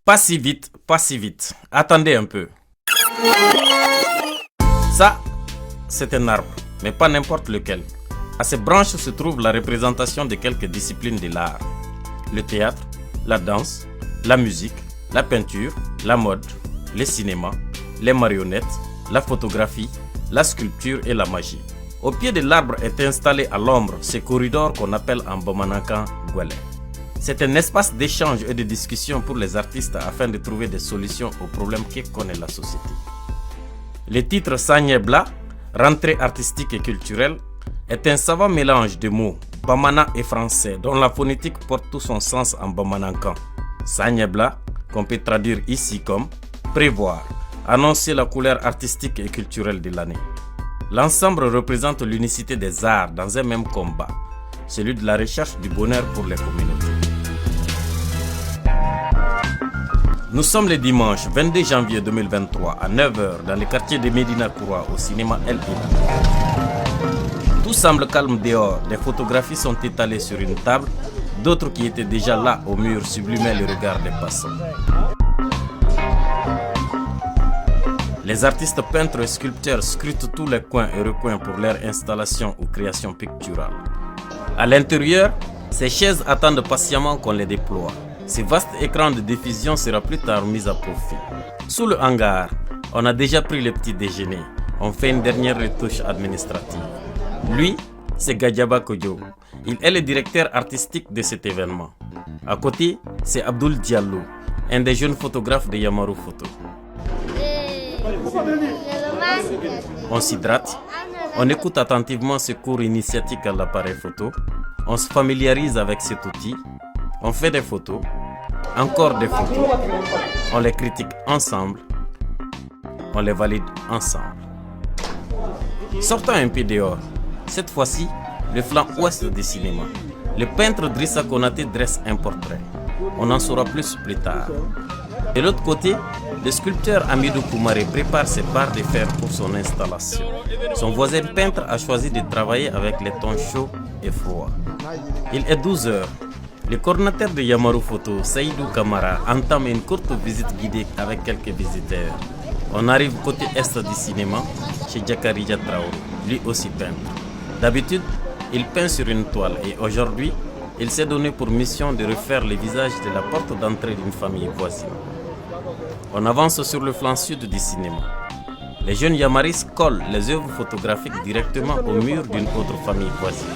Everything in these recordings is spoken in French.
Pas si vite, pas si vite. Attendez un peu. Ça, c'est un arbre, mais pas n'importe lequel. À ses branches se trouve la représentation de quelques disciplines de l'art. Le théâtre, la danse, la musique, la peinture, la mode, le cinéma, les marionnettes, la photographie, la sculpture et la magie. Au pied de l'arbre est installé à l'ombre ce corridor qu'on appelle en Bamanankan Gwele. C'est un espace d'échange et de discussion pour les artistes afin de trouver des solutions aux problèmes que connaît la société. Le titre Sanyebla, rentrée artistique et culturelle, est un savant mélange de mots bamana et français dont la phonétique porte tout son sens en bamanankan. Sanyebla, qu'on peut traduire ici comme prévoir, annoncer la couleur artistique et culturelle de l'année. L'ensemble représente l'unicité des arts dans un même combat, celui de la recherche du bonheur pour les communautés. Nous sommes le dimanche 22 janvier 2023 à 9h dans le quartier de Médina Koura au cinéma El Ila. Tout semble calme dehors, des photographies sont étalées sur une table, d'autres qui étaient déjà là au mur sublimaient le regard des passants. Les artistes peintres et sculpteurs scrutent tous les coins et recoins pour leur installation ou création picturale. À l'intérieur, ces chaises attendent patiemment qu'on les déploie. Ce vaste écran de diffusion sera plus tard mis à profit. Sous le hangar, on a déjà pris le petit déjeuner. On fait une dernière retouche administrative. Lui, c'est Gadjaba Kodjo. Il est le directeur artistique de cet événement. À côté, c'est Abdul Diallo, un des jeunes photographes de Yamaru Photo. On s'hydrate, on écoute attentivement ce cours initiatique à l'appareil photo, on se familiarise avec cet outil, on fait des photos, encore des photos, on les critique ensemble, on les valide ensemble. Sortons un peu dehors. Cette fois-ci, le flanc ouest du cinéma. Le peintre Drissa Konaté dresse un portrait. On en saura plus tard. De l'autre côté, le sculpteur Amidou Koumaré prépare ses barres de fer pour son installation. Son voisin peintre a choisi de travailler avec les tons chauds et froids. Il est 12h. Le coordinateur de Yamaru Photo, Saïdou Kamara, entame une courte visite guidée avec quelques visiteurs. On arrive côté est du cinéma, chez Djakarija Traoré, lui aussi peintre. D'habitude, il peint sur une toile et aujourd'hui, il s'est donné pour mission de refaire le visage de la porte d'entrée d'une famille voisine. On avance sur le flanc sud du cinéma. Les jeunes Yamaris collent les œuvres photographiques directement au mur d'une autre famille voisine.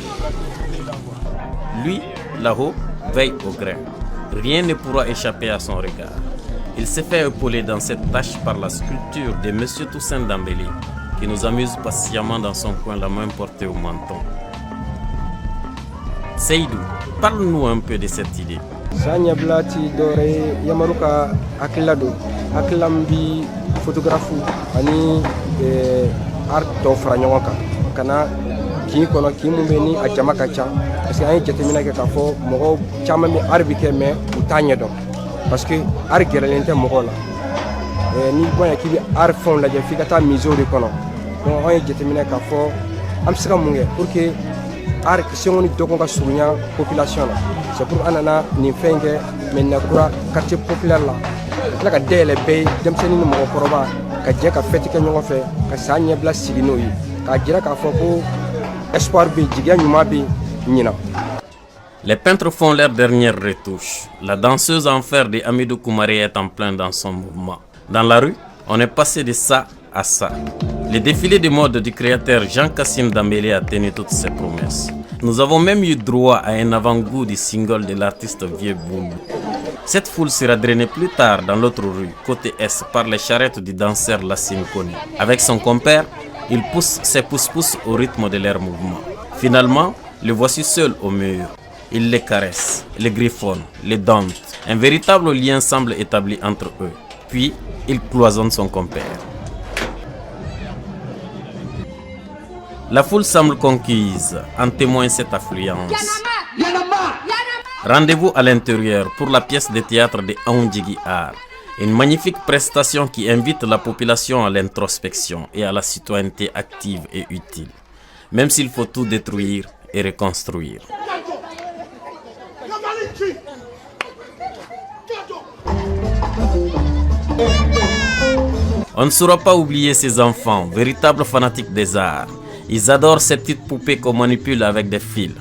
Lui, là-haut, veille au grain. Rien ne pourra échapper à son regard. Il s'est fait épauler dans cette tâche par la sculpture de M. Toussaint Dambélé, qui nous amuse patiemment dans son coin, la main portée au menton. Seydou, parle-nous un peu de cette idée. Sanyebla ti dore Yamaruka akilado akilambi photographe ani art to franyoka kana ki kono ki mumbeni a jama kacha parce que ay jetemina ke ka fo mogo chama mi arbike me utanye do parce que ar gerelente mogo la ni boya ki bi ar fon la je fikata misori kono donc ay jetemina ka fo am sika munge pour que ar sengoni dogo ka surunya population la c'est pour anana ni fenge men na kura quartier populaire la ka dele be dem seni mo koroba ka je ka feti ka nyongo fe ka Sanyebla sigino yi ka jira ka fo ko espoir be jiga nyuma be nyina. Les peintres font leur dernière retouche. La danseuse en fer de Amidou Koumaré est en plein dans son mouvement. Dans la rue, on est passé de ça à ça. Le défilé de mode du créateur Jean-Kassim Dambélé a tenu toutes ses promesses. Nous avons même eu droit à un avant-goût du single de l'artiste Vieux Boulou. Cette foule sera drainée plus tard dans l'autre rue, côté est, par les charrettes du danseur Lassine Koni. Avec son compère, il pousse ses pousse-pousse au rythme de leur mouvement. Finalement, le voici seul au mur. Il les caresse, les griffonne, les dompte. Un véritable lien semble établi entre eux. Puis, il cloisonne son compère. La foule semble conquise, en témoigne cette affluence. Rendez-vous à l'intérieur pour la pièce de théâtre de Aoundjigi Art. Une magnifique prestation qui invite la population à l'introspection et à la citoyenneté active et utile. Même s'il faut tout détruire et reconstruire. On ne saura pas oublier ces enfants, véritables fanatiques des arts. Ils adorent ces petites poupées qu'on manipule avec des fils.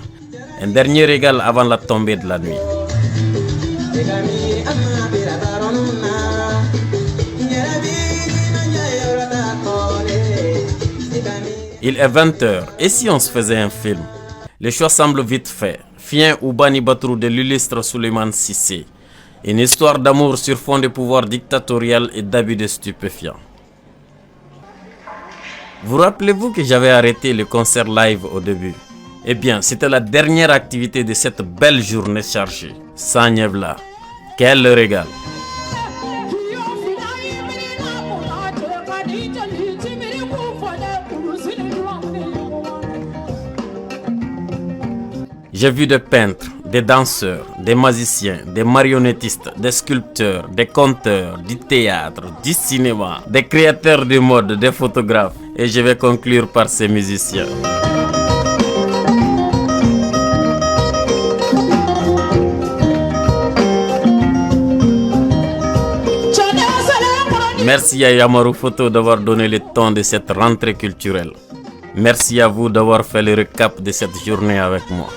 Un dernier régal avant la tombée de la nuit. Il est 20h, et si on se faisait un film? Le choix semble vite fait. Fien ou Bani Batrou de l'illustre Souleymane Cissé. Une histoire d'amour sur fond de pouvoir dictatorial et d'abus de stupéfiants. Vous rappelez-vous que j'avais arrêté le concert live au début? Eh bien, c'était la dernière activité de cette belle journée chargée. Sans Niebla. Quel régal! J'ai vu des peintres, des danseurs, des magiciens, des marionnettistes, des sculpteurs, des conteurs, du théâtre, du cinéma, des créateurs de mode, des photographes. Et je vais conclure par ces musiciens. Merci à Yamaru Photo d'avoir donné le ton de cette rentrée culturelle. Merci à vous d'avoir fait le récap de cette journée avec moi.